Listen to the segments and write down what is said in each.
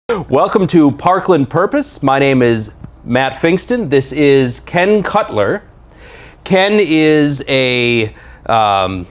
Welcome to Parkland Purpose. My name is Matt Pfingsten. This is Ken Cutler. Ken is he's an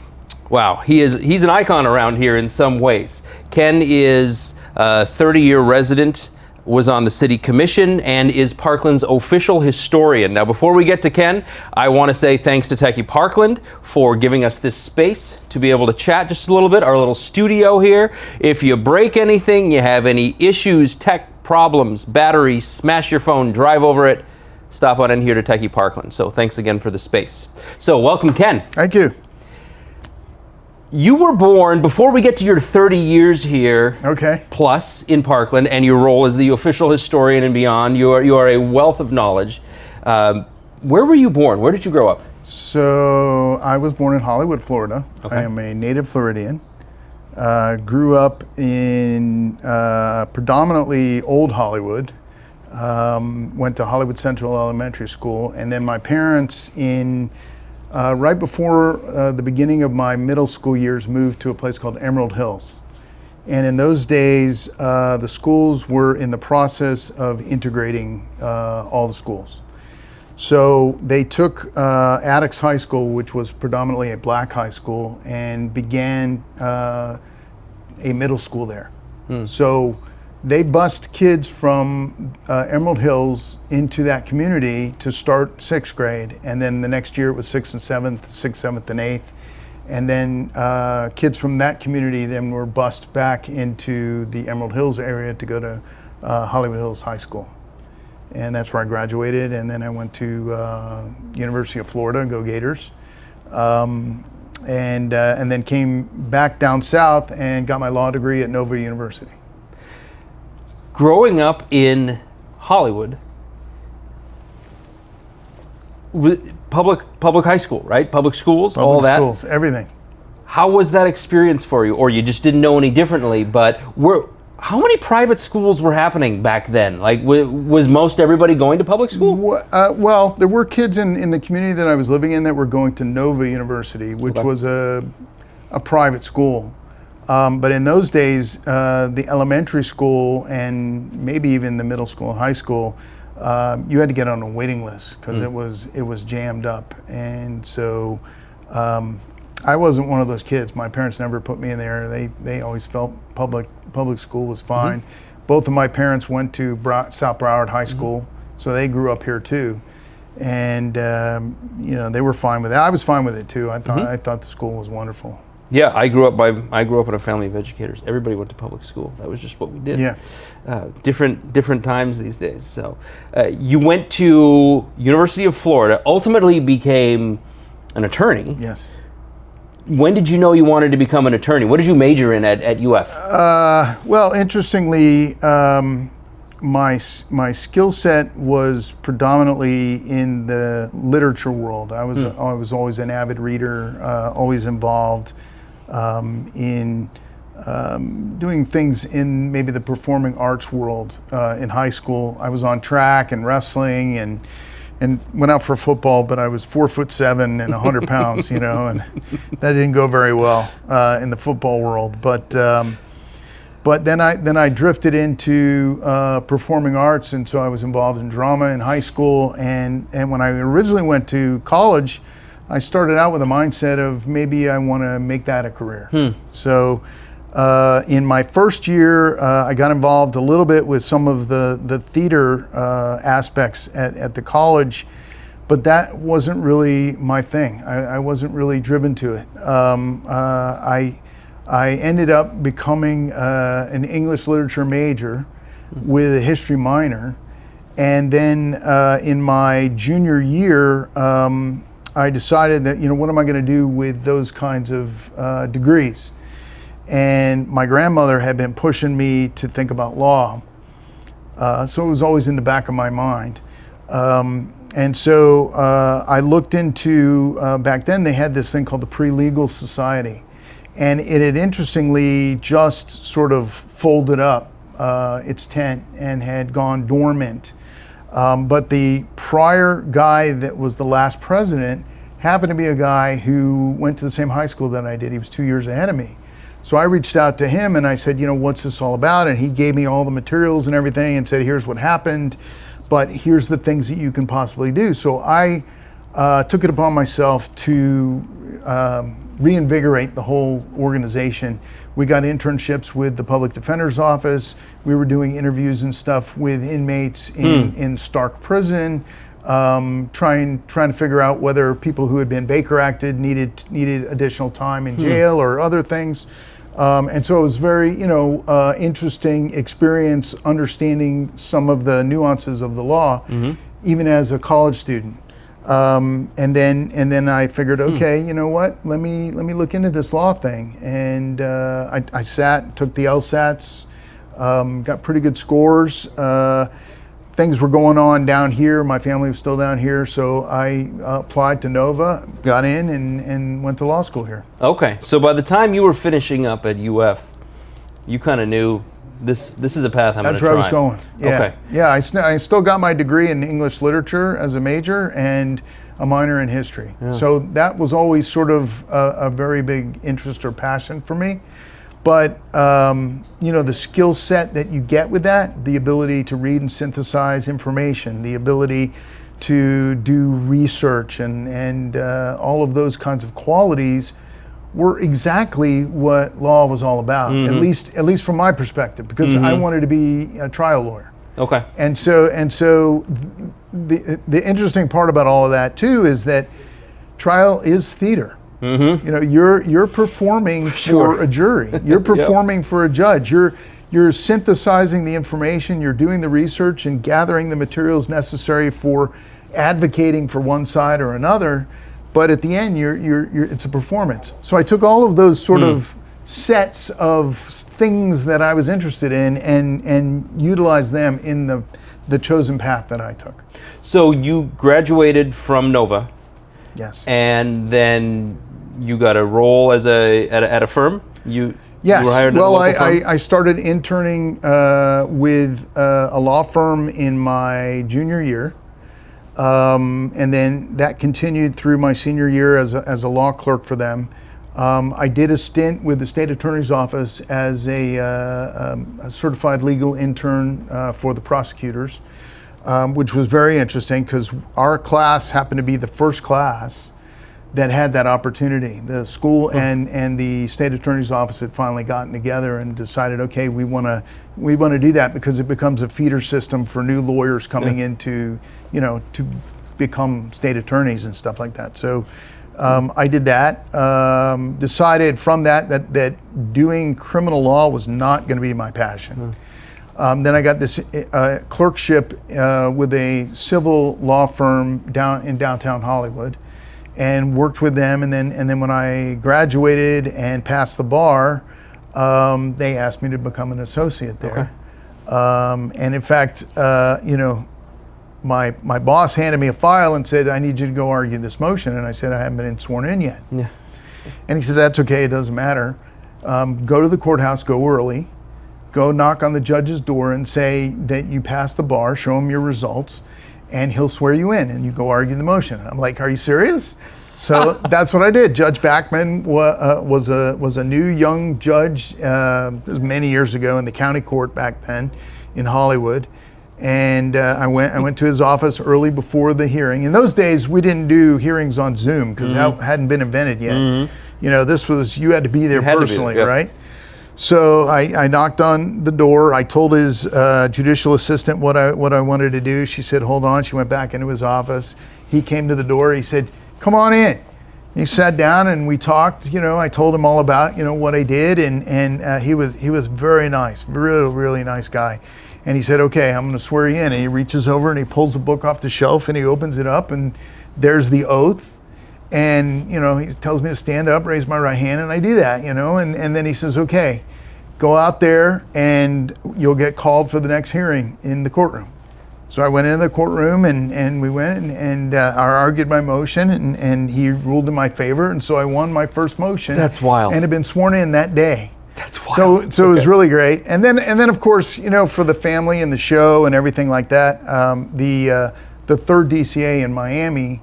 icon around here in some ways. Ken is a 30-year resident, was on the City Commission, and is Parkland's official historian. Now, before we get to Ken, I want to say thanks to TAPinto Parkland for giving us this space to be able to chat just a little bit, our little studio here. If you break anything, you have any issues, tech problems, batteries, smash your phone, drive over it, stop on in here to TAPinto Parkland. So thanks again for the space. So welcome, Ken. Thank you. You were born, before we get to your 30 years here, plus in Parkland, and your role as the official historian and beyond, you are a wealth of knowledge. Where were you born? Where did you grow up? So I was born in Hollywood, Florida. Okay. I am a native Floridian. Grew up in predominantly old Hollywood. Went to Hollywood Central Elementary School, and then my parents right before the beginning of my middle school years moved to a place called Emerald Hills. And in those days, the schools were in the process of integrating all the schools. So they took Attucks High School, which was predominantly a black high school, and began a middle school there. So they bused kids from Emerald Hills into that community to start 6th grade, and then the next year it was 6th and 7th and 8th, and then kids from that community then were bused back into the Emerald Hills area to go to Hollywood Hills High School, and that's where I graduated. And then I went to University of Florida, go Gators, and then came back down south and got my law degree at Nova University. Growing up in Hollywood, public high school, right? Public schools, all that? Public schools, everything. How was that experience for you? Or you just didn't know any differently, but how many private schools were happening back then? Like, was most everybody going to public school? Well, there were kids in the community that I was living in that were going to Nova University, which was a private school. But in those days, the elementary school and maybe even the middle school and high school, you had to get on a waiting list because it was jammed up. And so I wasn't one of those kids. My parents never put me in there. They always felt public school was fine. Both of my parents went to South Broward High School, so they grew up here too. And they were fine with it. I was fine with it too. I thought the school was wonderful. Yeah, I grew up in a family of educators. Everybody went to public school. That was just what we did. Yeah. Different times these days. So you went to University of Florida, ultimately became an attorney. Yes. When did you know you wanted to become an attorney? What did you major in at UF? Well, interestingly, my skill set was predominantly in the literature world. I was always an avid reader, always involved in doing things in maybe the performing arts world. In high school, I was on track and wrestling and went out for football, but I was 4'7" and 100 pounds, and that didn't go very well in the football world. But then I drifted into performing arts, and so I was involved in drama in high school. And when I originally went to college, I started out with a mindset of maybe I want to make that a career. So in my first year, I got involved a little bit with some of the theater aspects at the college, but that wasn't really my thing. I wasn't really driven to it. I ended up becoming an English literature major with a history minor. And then in my junior year, I decided that, what am I going to do with those kinds of degrees? And my grandmother had been pushing me to think about law. So it was always in the back of my mind. And so I looked into, back then they had this thing called the Pre-Legal Society. And it had interestingly just sort of folded up its tent and had gone dormant. But the prior guy that was the last president happened to be a guy who went to the same high school that I did. He was 2 years ahead of me. So I reached out to him and I said, what's this all about? And he gave me all the materials and everything and said, here's what happened, but here's the things that you can possibly do. So I took it upon myself to reinvigorate the whole organization. We got internships with the Public Defender's Office. We were doing interviews and stuff with inmates in Stark Prison, trying to figure out whether people who had been Baker Acted needed additional time in jail or other things. And so it was very, interesting experience understanding some of the nuances of the law, even as a college student. And then I figured, okay, you know what? Let me look into this law thing. And I took the LSATs, got pretty good scores. Things were going on down here. My family was still down here, so I applied to Nova, got in, and went to law school here. Okay, so by the time you were finishing up at UF, you kind of knew this is a path I'm going to try. That's where I was going. Yeah. Okay. Yeah, I still got my degree in English literature as a major and a minor in history. Yeah. So that was always sort of a very big interest or passion for me. But, the skill set that you get with that, the ability to read and synthesize information, the ability to do research and all of those kinds of qualities were exactly what law was all about, at least from my perspective, because I wanted to be a trial lawyer. Okay. And so the interesting part about all of that too is that trial is theater. You're performing for a jury. You're performing for a judge. You're synthesizing the information. You're doing the research and gathering the materials necessary for advocating for one side or another. But at the end, it's a performance. So I took all of those sort of sets of things that I was interested in and utilized them in the chosen path that I took. So you graduated from Nova. Yes. And then you got a role as at a firm? Yes. You were hired at a local firm? I started interning with a law firm in my junior year. And then that continued through my senior year as a law clerk for them. I did a stint with the state attorney's office as a certified legal intern for the prosecutors, which was very interesting because our class happened to be the first class that had that opportunity. The school and the state attorney's office had finally gotten together and decided, okay, we want to do that because it becomes a feeder system for new lawyers coming into, to become state attorneys and stuff like that. So I did that. Decided from that doing criminal law was not going to be my passion. Then I got this clerkship with a civil law firm in downtown Hollywood, and worked with them. And then when I graduated and passed the bar, they asked me to become an associate there. Okay. And in fact, my boss handed me a file and said, I need you to go argue this motion. And I said, I haven't been sworn in yet. Yeah. And he said, that's okay, it doesn't matter. Go to the courthouse, go early, go knock on the judge's door and say that you passed the bar, show him your results, and he'll swear you in, and you go argue the motion. I'm like, are you serious? So that's what I did. Judge Backman was a new young judge. This was many years ago in the county court back then in Hollywood. And I went to his office early before the hearing. In those days, we didn't do hearings on Zoom because that hadn't been invented yet. This was, you had to be there personally, right? So I knocked on the door. I told his judicial assistant what I wanted to do. She said, hold on. She went back into his office. He came to the door. He said, come on in. He sat down and we talked. I told him all about what I did, and he was very nice, really, really nice guy. And he said, okay, I'm going to swear you in. And he reaches over and he pulls a book off the shelf and he opens it up, and there's the oath. And, he tells me to stand up, raise my right hand, and I do that, and then he says, okay, go out there and you'll get called for the next hearing in the courtroom. So I went into the courtroom and we went and I argued my motion and he ruled in my favor. And so I won my first motion. That's wild. And had been sworn in that day. That's wild. So it was really great. And then of course, for the family and the show and everything like that, the third DCA in Miami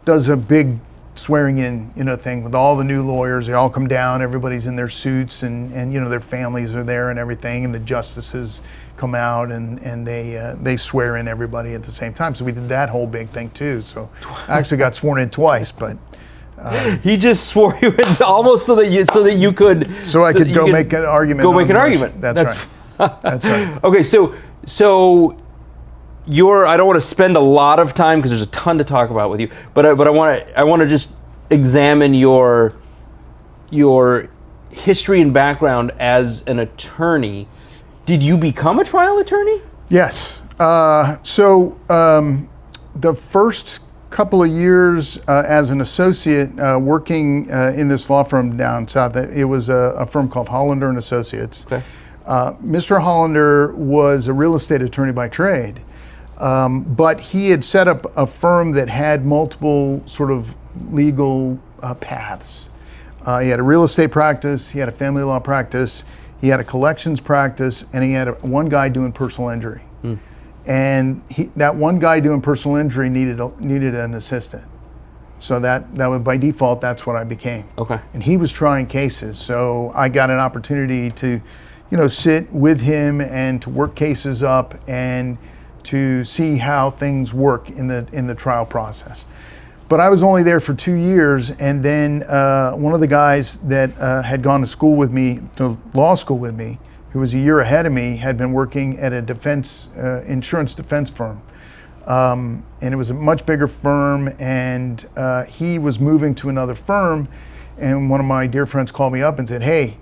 does a big swearing in, thing with all the new lawyers. They all come down, everybody's in their suits, and their families are there and everything, and the justices come out and they swear in everybody at the same time. So we did that whole big thing too. So I actually got sworn in twice, but he just swore you in almost so that you could I could go make an argument. Go make an argument. That's right. That's right. Okay, so I don't want to spend a lot of time because there's a ton to talk about with you, but I want to just examine your history and background as an attorney. Did you become a trial attorney? Yes. The first couple of years as an associate working in this law firm down south, it was a firm called Hollander and Associates. Okay. Mr. Hollander was a real estate attorney by trade. But he had set up a firm that had multiple sort of legal paths. He had a real estate practice, he had a family law practice, he had a collections practice, and he had one guy doing personal injury. And that one guy doing personal injury needed an assistant. So that was by default, that's what I became. Okay. And he was trying cases, so I got an opportunity to, sit with him and to work cases up and to see how things work in the trial process. But I was only there for 2 years, and then one of the guys that had gone to school with me, to law school with me, who was a year ahead of me, had been working at a insurance defense firm. And it was a much bigger firm, and he was moving to another firm, and one of my dear friends called me up and said, "Hey,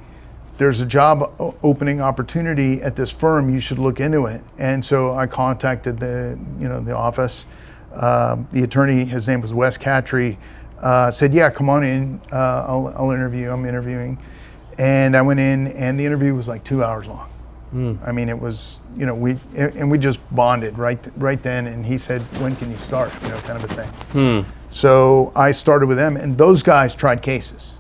there's a job opening opportunity at this firm, you should look into it." And so I contacted the office. The attorney, his name was Wes Cattry, said, "Yeah, come on in, I'll interview, I'm interviewing." And I went in, and the interview was like 2 hours long. I mean, it was, we just bonded right then, and he said, "When can you start?" kind of a thing. So I started with them, and those guys tried cases.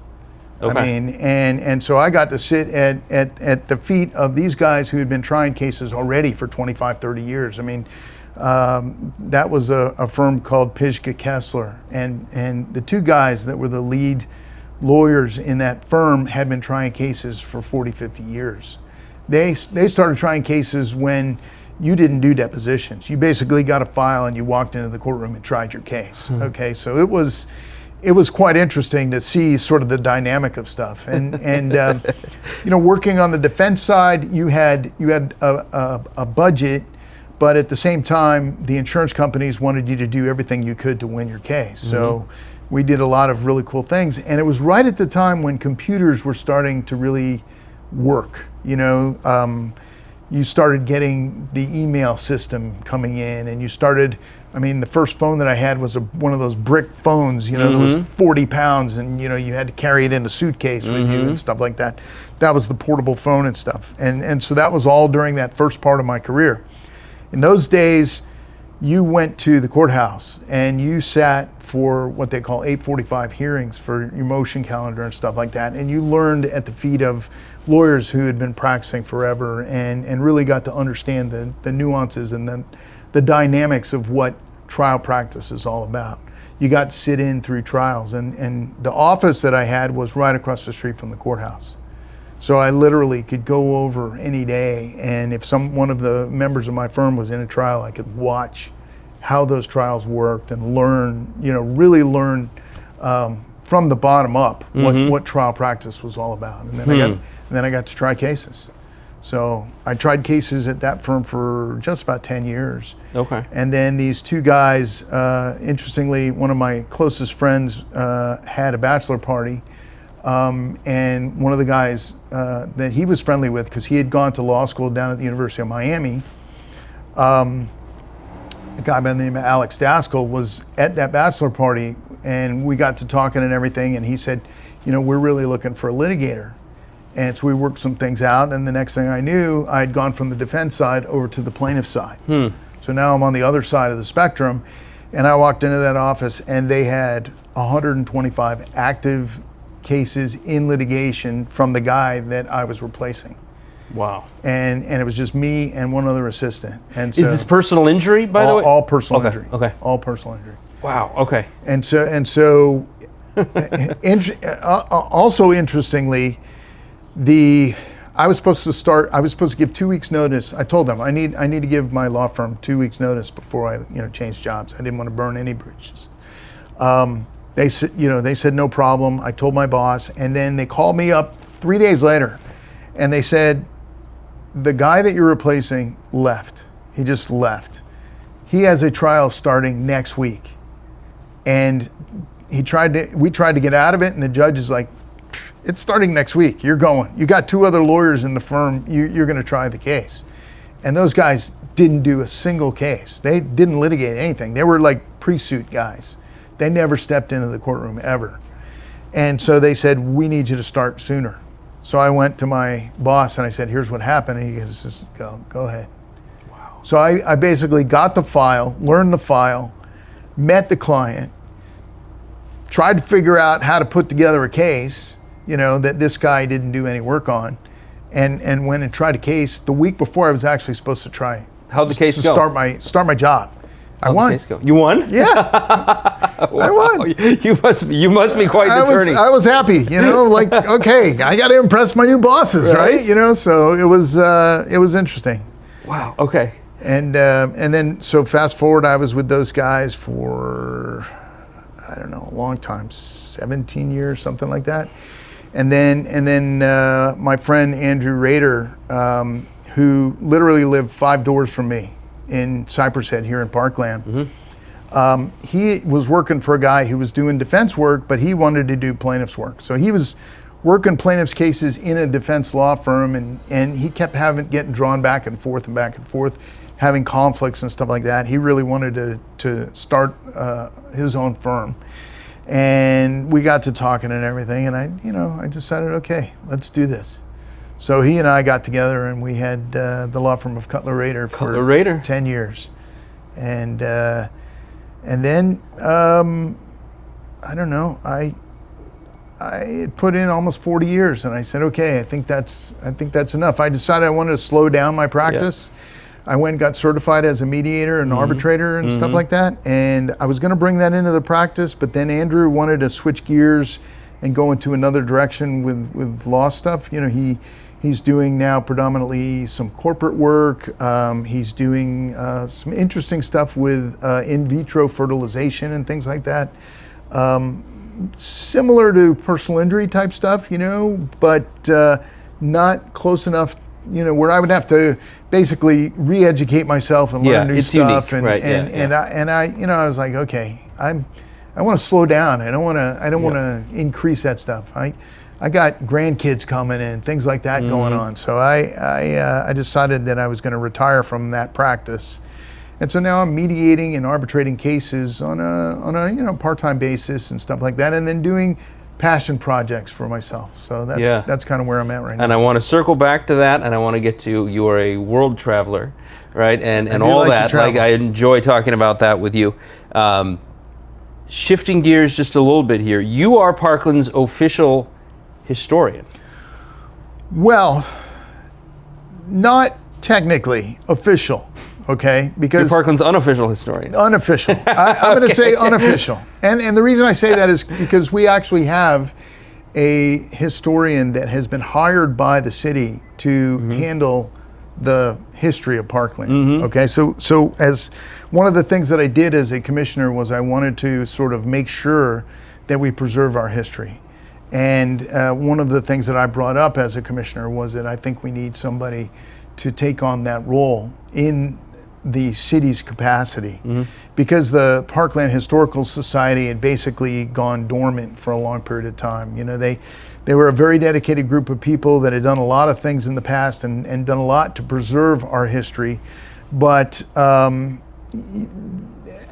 Okay. I mean, and so I got to sit at the feet of these guys who had been trying cases already for 25, 30 years. I mean, that was a firm called Pfingsten Kessler, and the two guys that were the lead lawyers in that firm had been trying cases for 40, 50 years. They started trying cases when you didn't do depositions. You basically got a file and you walked into the courtroom and tried your case. Okay, so it was quite interesting to see sort of the dynamic of stuff, and working on the defense side, you had a budget, but at the same time, the insurance companies wanted you to do everything you could to win your case. So we did a lot of really cool things, and it was right at the time when computers were starting to really work. You started getting the email system coming in, and you started. I mean, the first phone that I had was one of those brick phones, that was 40 pounds, and you had to carry it in a suitcase with you and stuff like that. That was the portable phone and stuff. And so that was all during that first part of my career. In those days, you went to the courthouse and you sat for what they call 845 hearings for your motion calendar and stuff like that. And you learned at the feet of lawyers who had been practicing forever and really got to understand the nuances and the dynamics of what trial practice is all about. You got to sit in through trials, and the office that I had was right across the street from the courthouse. So I literally could go over any day, and if one of the members of my firm was in a trial, I could watch how those trials worked and learn, really learn from the bottom up what trial practice was all about. And then I got to try cases. So I tried cases at that firm for just about 10 years. Okay. And then these two guys, interestingly, one of my closest friends had a bachelor party. And one of the guys that he was friendly with, because he had gone to law school down at the University of Miami, a guy by the name of Alex Daskell was at that bachelor party, and we got to talking and everything, and he said, we're really looking for a litigator. And so we worked some things out, and the next thing I knew, I had gone from the defense side over to the plaintiff side. So now I'm on the other side of the spectrum, and I walked into that office, and they had 125 active cases in litigation from the guy that I was replacing. Wow. And it was just me and one other assistant. And so is this personal injury, by the way? All personal injury. Okay. All personal injury. Wow. Okay. And so Also interestingly, I was supposed to give 2 weeks notice. I told them I need to give my law firm 2 weeks notice before I change jobs. I didn't want to burn any bridges. They said no problem. I told my boss, and then they called me up 3 days later, and they said, the guy that you're replacing left. He just left. He has a trial starting next week, and we tried to get out of it, and the judge is like, it's starting next week. You're going. You got 2 other lawyers in the firm. You're going to try the case. And those guys didn't do a single case. They didn't litigate anything. They were like pre-suit guys. They never stepped into the courtroom ever. And so they said, we need you to start sooner. So I went to my boss and I said, here's what happened. And he goes, just go ahead. Wow. So I basically got the file, learned the file, met the client, tried to figure out how to put together a case, that this guy didn't do any work on, and went and tried a case the week before I was actually supposed to try. How'd the case go? Start my job. I won. How'd the case go? You won? Yeah. Wow. I won. You must be quite the attorney. I was happy, okay, I got to impress my new bosses, right? So it was interesting. Wow. Okay. And then so fast forward, I was with those guys for, I don't know, a long time, 17 years, something like that. And then my friend Andrew Rader, who literally lived 5 doors from me in Cypress Head here in Parkland. Mm-hmm. He was working for a guy who was doing defense work, but he wanted to do plaintiff's work. So he was working plaintiff's cases in a defense law firm, and he kept getting drawn back and forth, having conflicts and stuff like that. He really wanted to start his own firm. And we got to talking and everything, and I decided, okay, let's do this. So he and I got together, and we had the law firm of Cutler Rader for 10 years. And then, I don't know, I had put in almost 40 years, and I said, okay, I think that's enough. I decided I wanted to slow down my practice. Yeah. I went and got certified as a mediator and arbitrator and stuff like that. And I was going to bring that into the practice, but then Andrew wanted to switch gears and go into another direction with law stuff. He's doing now predominantly some corporate work. He's doing some interesting stuff with in vitro fertilization and things like that. Similar to personal injury type stuff, but not close enough, where I would have to basically re-educate myself and learn new stuff. Unique. And I was like, okay, I want to slow down. I don't want to increase that stuff. I got grandkids coming and things like that going on. So I decided that I was going to retire from that practice. And so now I'm mediating and arbitrating cases on a part-time basis and stuff like that, and then doing passion projects for myself. So that's kind of where I'm at right now. And I want to circle back to that, and I want to get to, you are a world traveler, right? And all that. Like, I enjoy talking about that with you. Shifting gears just a little bit here, you are Parkland's official historian. Well, not technically official, okay? Because you're Parkland's unofficial historian. Unofficial. I'm going to say unofficial. And the reason I say that is because we actually have a historian that has been hired by the city to handle the history of Parkland. Okay, so as one of the things that I did as a commissioner was I wanted to sort of make sure that we preserve our history. And one of the things that I brought up as a commissioner was that I think we need somebody to take on that role in the city's capacity, because the Parkland Historical Society had basically gone dormant for a long period of time. They were a very dedicated group of people that had done a lot of things in the past and done a lot to preserve our history. But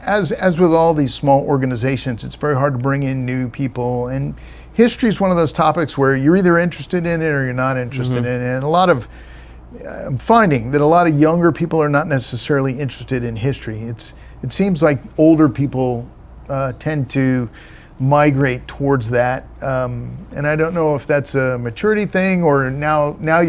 as with all these small organizations, it's very hard to bring in new people, and history is one of those topics where you're either interested in it or you're not interested in it. And I'm finding that a lot of younger people are not necessarily interested in history. It seems like older people tend to migrate towards that, and I don't know if that's a maturity thing or now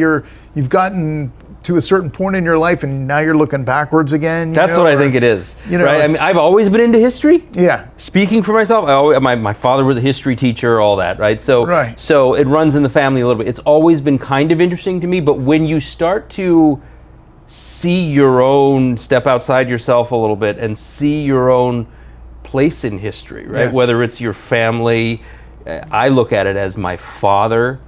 you've gotten to a certain point in your life and now you're looking backwards again? That's what I think it is. You know, right? I mean, I've always been into history. Yeah. Speaking for myself, my father was a history teacher, all that, right? So it runs in the family a little bit. It's always been kind of interesting to me, but when you start to see your own, step outside yourself a little bit and see your own place in history, right? Yes. Whether it's your family, I look at it as my father,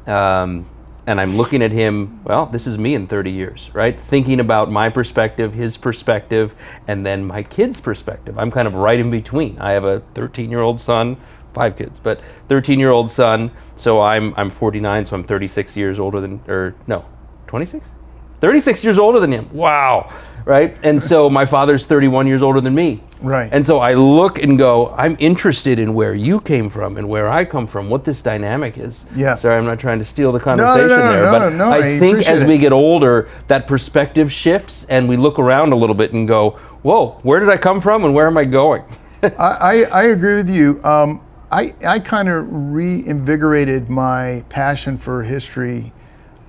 and I'm looking at him, well, this is me in 30 years, right? Thinking about my perspective, his perspective, and then my kid's perspective. I'm kind of right in between. I have a 13-year-old son, 5 kids, but 13-year-old son, so I'm 49, so I'm 36 years older than, 26? 36 years older than him. Wow, right? And so my father's 31 years older than me. Right. And so I look and go, I'm interested in where you came from and where I come from, what this dynamic is. Yeah. Sorry, I'm not trying to steal the conversation there, but no, I think as we get older, that perspective shifts and we look around a little bit and go, whoa, where did I come from and where am I going? I agree with you. I kind of reinvigorated my passion for history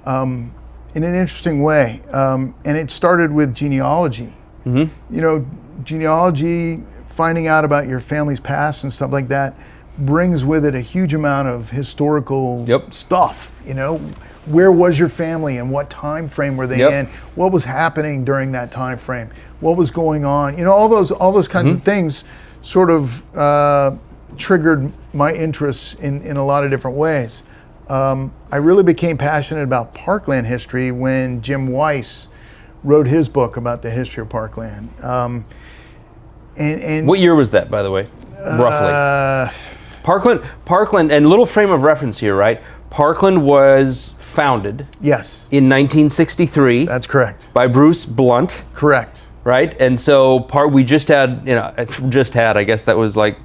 in an interesting way. And it started with genealogy. Mm-hmm. You know, genealogy, finding out about your family's past and stuff like that, brings with it a huge amount of historical stuff. You know, where was your family and what time frame were they in? What was happening during that time frame? What was going on? You know, all those kinds of things sort of triggered my interests in a lot of different ways. I really became passionate about Parkland history when Jim Weiss wrote his book about the history of Parkland. And what year was that, by the way, roughly? Parkland, and little frame of reference here, right? Parkland was founded in 1963. That's correct. By Bruce Blunt. Correct. Right? And so we just had, I guess that was like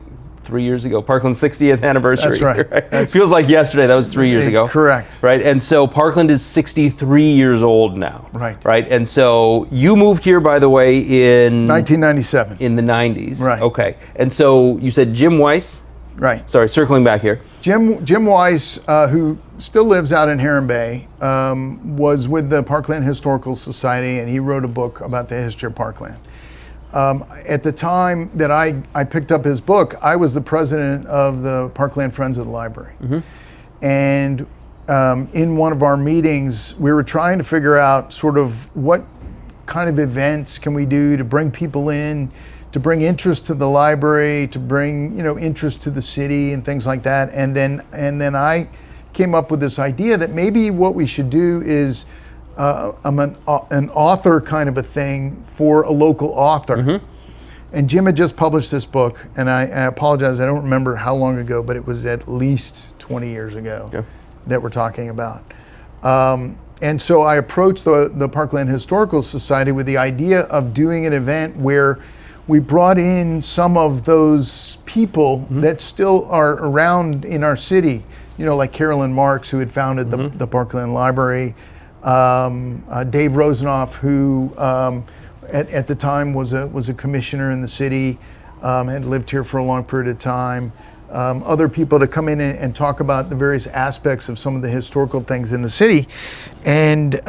3 years ago, Parkland's 60th anniversary. That's right. It feels like yesterday, that was 3 years ago. Correct. Right? And so Parkland is 63 years old now. Right. Right? And so you moved here, by the way, in 1997. In the 90s. Right. Okay. And so you said Jim Weiss? Right. Sorry, circling back here. Jim Weiss, who still lives out in Heron Bay, was with the Parkland Historical Society, and he wrote a book about the history of Parkland. At the time that I picked up his book, I was the president of the Parkland Friends of the Library. Mm-hmm. And in one of our meetings, we were trying to figure out sort of what kind of events can we do to bring people in, to bring interest to the library, to bring interest to the city and things like that. And then I came up with this idea that maybe what we should do is an author kind of a thing for a local author. Mm-hmm. And Jim had just published this book, and I apologize, I don't remember how long ago, but it was at least 20 years ago that we're talking about. And so I approached the Parkland Historical Society with the idea of doing an event where we brought in some of those people that still are around in our city, like Carolyn Marks, who had founded the Parkland Library, Dave Rosenoff, who at the time was a commissioner in the city, had lived here for a long period of time. Other people to come in and talk about the various aspects of some of the historical things in the city, and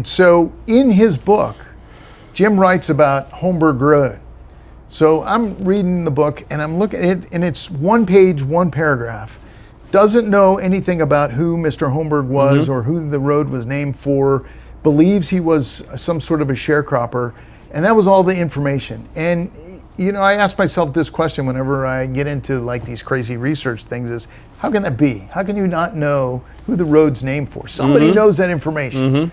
so in his book, Jim writes about Holmberg Road. So I'm reading the book and I'm looking at it, and it's one page, one paragraph. Doesn't know anything about who Mr. Holmberg was or who the road was named for, believes he was some sort of a sharecropper, and that was all the information. And I ask myself this question whenever I get into like these crazy research things is, how can that be? How can you not know who the road's named for? Somebody knows that information.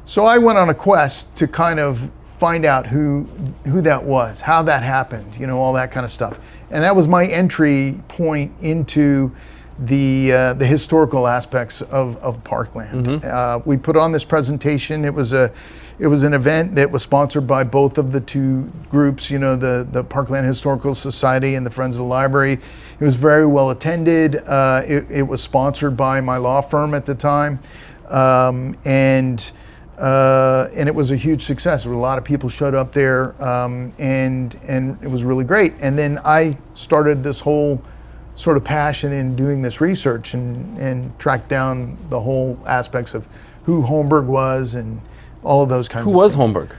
So I went on a quest to kind of find out who that was, how that happened, all that kind of stuff. And that was my entry point into the historical aspects of Parkland. We put on this presentation. It was an event that was sponsored by both of the two groups, the Parkland Historical Society and the Friends of the Library. It was very well attended. It was sponsored by my law firm at the time, and it was a huge success. A lot of people showed up there, and it was really great. And then I started this whole sort of passion in doing this research and tracked down the whole aspects of who Holmberg was and all of those kinds of Who was things. Holmberg?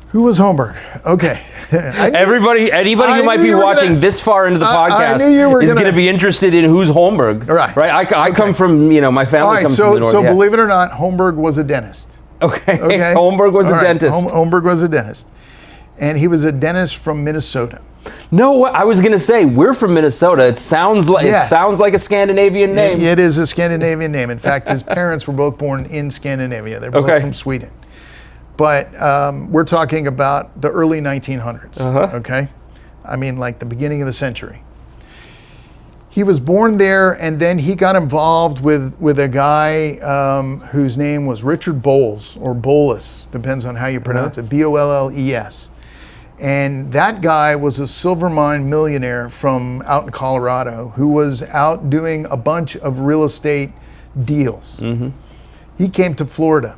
Who was Holmberg? Okay. Anybody who might be watching this far into the podcast is going to be interested in who's Holmberg. Right. I come from, my family comes from the north. So believe it or not, Holmberg was a dentist. Okay. Holmberg was a dentist. Holmberg was a dentist. And he was a dentist from Minnesota. No, I was going to say, we're from Minnesota. It sounds like a Scandinavian name. It is a Scandinavian name. In fact, his parents were both born in Scandinavia. They're both from Sweden. But we're talking about the early 1900s, okay? I mean, like the beginning of the century. He was born there, and then he got involved with a guy whose name was Richard Bowles, or Bolles, depends on how you pronounce it, Bolles. And that guy was a silver mine millionaire from out in Colorado who was out doing a bunch of real estate deals. He came to Florida,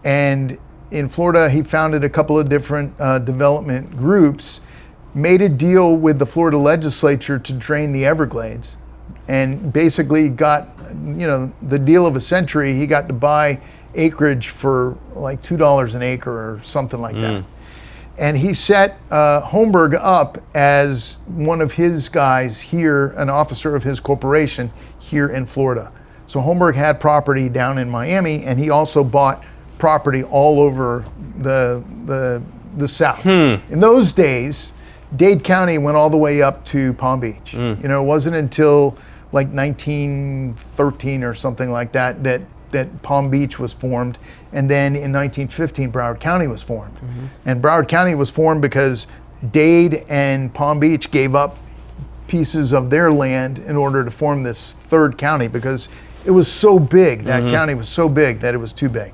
and in Florida, he founded a couple of different development groups, made a deal with the Florida legislature to drain the Everglades, and basically got, the deal of a century. He got to buy acreage for like $2 an acre or something like that. And he set Holmberg up as one of his guys here, an officer of his corporation here in Florida. So Holmberg had property down in Miami, and he also bought property all over the South. In those days, Dade County went all the way up to Palm Beach. It wasn't until like 1913 or something like that Palm Beach was formed. And then in 1915, Broward County was formed. And Broward County was formed because Dade and Palm Beach gave up pieces of their land in order to form this third county, because it was so big, that county was so big that it was too big.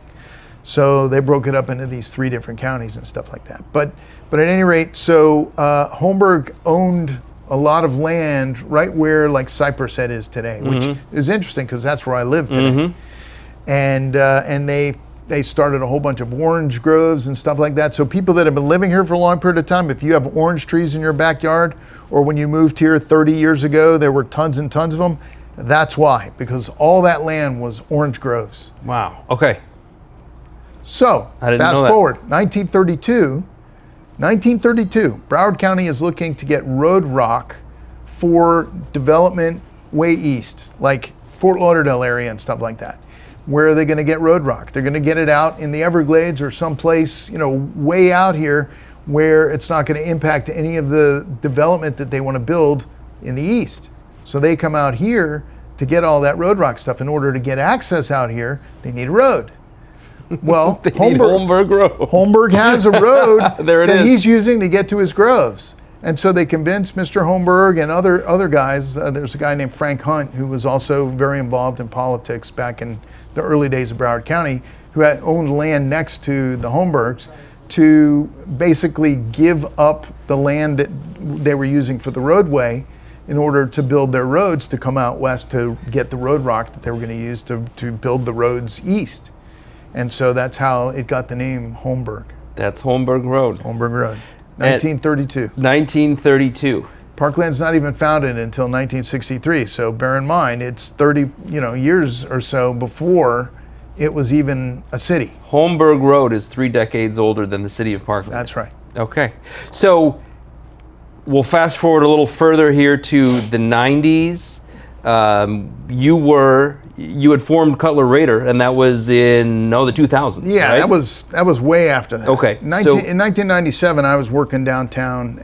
So they broke it up into these 3 different counties and stuff like that. But at any rate, so Holmberg owned a lot of land right where like Cypress Head is today, which is interesting because that's where I live today. And they started a whole bunch of orange groves and stuff like that. So people that have been living here for a long period of time, if you have orange trees in your backyard, or when you moved here 30 years ago, there were tons and tons of them, that's why, because all that land was orange groves. Wow, okay. So, fast forward, 1932, Broward County is looking to get road rock for development way east, like Fort Lauderdale area and stuff like that. Where are they going to get road rock? They're going to get it out in the Everglades or someplace, way out here where it's not going to impact any of the development that they want to build in the east. So they come out here to get all that road rock stuff. In order to get access out here, they need a road. Well, Holmberg has a road that he's using to get to his groves. And so they convinced Mr. Holmberg and other guys. There's a guy named Frank Hunt who was also very involved in politics back in the early days of Broward County, who had owned land next to the Holmbergs, to basically give up the land that they were using for the roadway in order to build their roads to come out west to get the road rock that they were going to use to build the roads east. And so that's how it got the name Holmberg. That's Holmberg Road. Holmberg Road. 1932. 1932. Parkland's not even founded until 1963, so bear in mind it's 30 years or so before it was even a city. Holmberg Road is 3 decades older than the city of Parkland. That's right. Okay, so we'll fast forward a little further here to the 90s. You had formed Cutler Raider, and that was in the 2000s. Yeah, right? that was way after that. Okay, in 1997, I was working downtown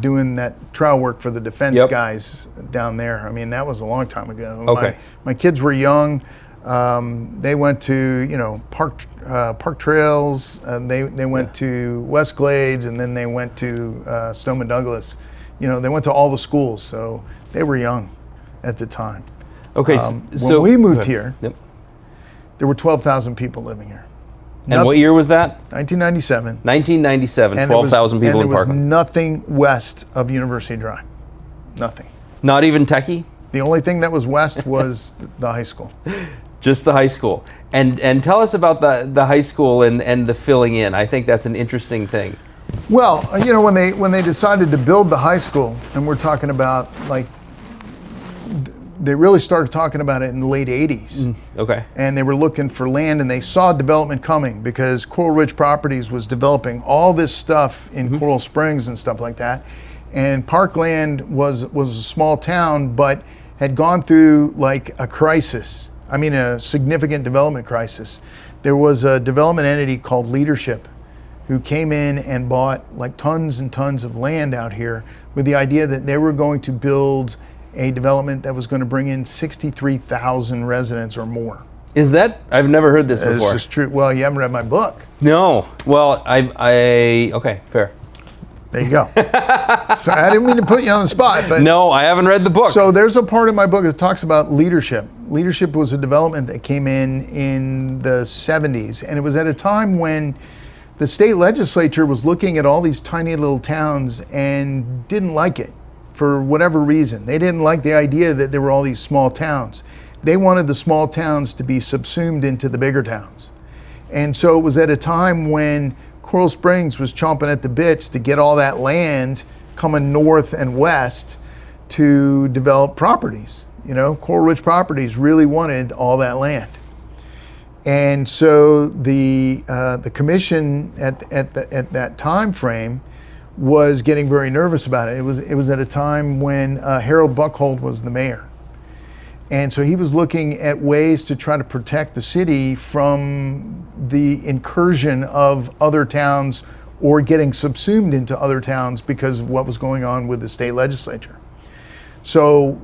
doing that trial work for the defense guys down there. I mean, that was a long time ago. Okay, my kids were young. They went to Park Trails. They went to West Glades, and then they went to Stoneman Douglas. They went to all the schools, so they were young at the time. Okay, when we moved here, there were 12,000 people living here. And what year was that? 1997. 1997, 12,000 people in Parkland. And there was nothing west of University Drive. Nothing. Not even Techie? The only thing that was west was the high school. Just the high school. And tell us about the high school and the filling in. I think that's an interesting thing. Well, when they decided to build the high school, and we're talking about like they really started talking about it in the late 80s. Okay. And they were looking for land, and they saw development coming because Coral Ridge Properties was developing all this stuff in Coral Springs and stuff like that. And Parkland was a small town, but had gone through like a crisis. I mean, a significant development crisis. There was a development entity called Leadership who came in and bought like tons and tons of land out here with the idea that they were going to build a development that was going to bring in 63,000 residents or more. Is that? I've never heard this before. This is true. Well, you haven't read my book. No. Well, okay, fair. There you go. So I didn't mean to put you on the spot, but no, I haven't read the book. So there's a part of my book that talks about Leadership. Leadership was a development that came in the 70s, and it was at a time when the state legislature was looking at all these tiny little towns and didn't like it for whatever reason. They didn't like the idea that there were all these small towns. They wanted the small towns to be subsumed into the bigger towns. And so it was at a time when Coral Springs was chomping at the bits to get all that land coming north and west to develop properties. You know, Coral Ridge Properties really wanted all that land. And so the commission at that time frame was getting very nervous about it. It was at a time when Harold Buckhold was the mayor. And so he was looking at ways to try to protect the city from the incursion of other towns or getting subsumed into other towns because of what was going on with the state legislature. So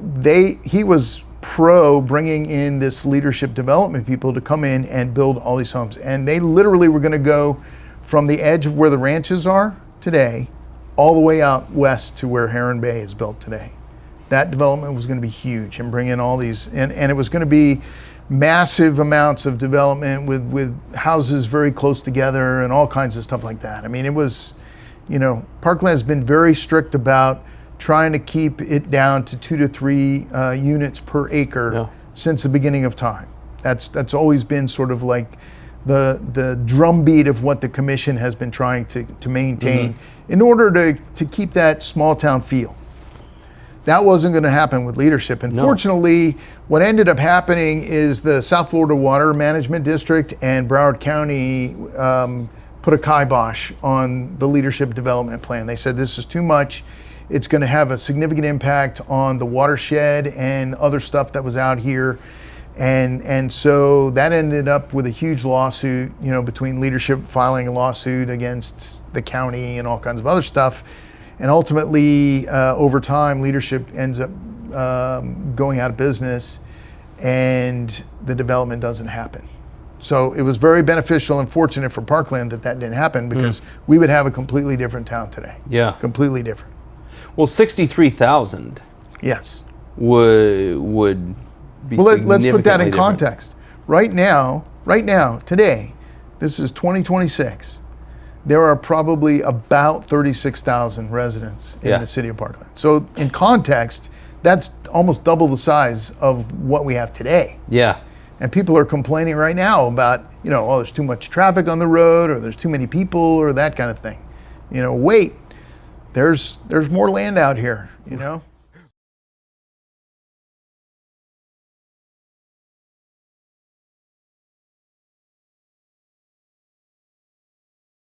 he was pro bringing in this leadership development people to come in and build all these homes. And they literally were going to go from the edge of where the ranches are today all the way out west to where Heron Bay is built today. That development was going to be huge and bring in all these, and it was going to be massive amounts of development with houses very close together and all kinds of stuff like that. I mean, it was, you know, Parkland has been very strict about trying to keep it down to 2 to 3 units per acre since the beginning of time. That's always been sort of like the drumbeat of what the commission has been trying to maintain in order to keep that small town feel. That wasn't going to happen with Leadership. And fortunately, what ended up happening is the South Florida Water Management District and Broward County put a kibosh on the Leadership development plan. They said this is too much. It's going to have a significant impact on the watershed and other stuff that was out here. And so that ended up with a huge lawsuit, you know, between Leadership filing a lawsuit against the county and all kinds of other stuff. And ultimately, over time, Leadership ends up going out of business and the development doesn't happen. So it was very beneficial and fortunate for Parkland that didn't happen because we would have a completely different town today. Yeah. Completely different. Well, 63,000. Yes. Would be well, let's put that in different. context. Right now, today, this is 2026. There are probably about 36,000 residents in the city of Parkland. So in context, that's almost double the size of what we have today. Yeah. And people are complaining right now about, you know, oh, there's too much traffic on the road or there's too many people or that kind of thing. You know, wait, there's more land out here, you know?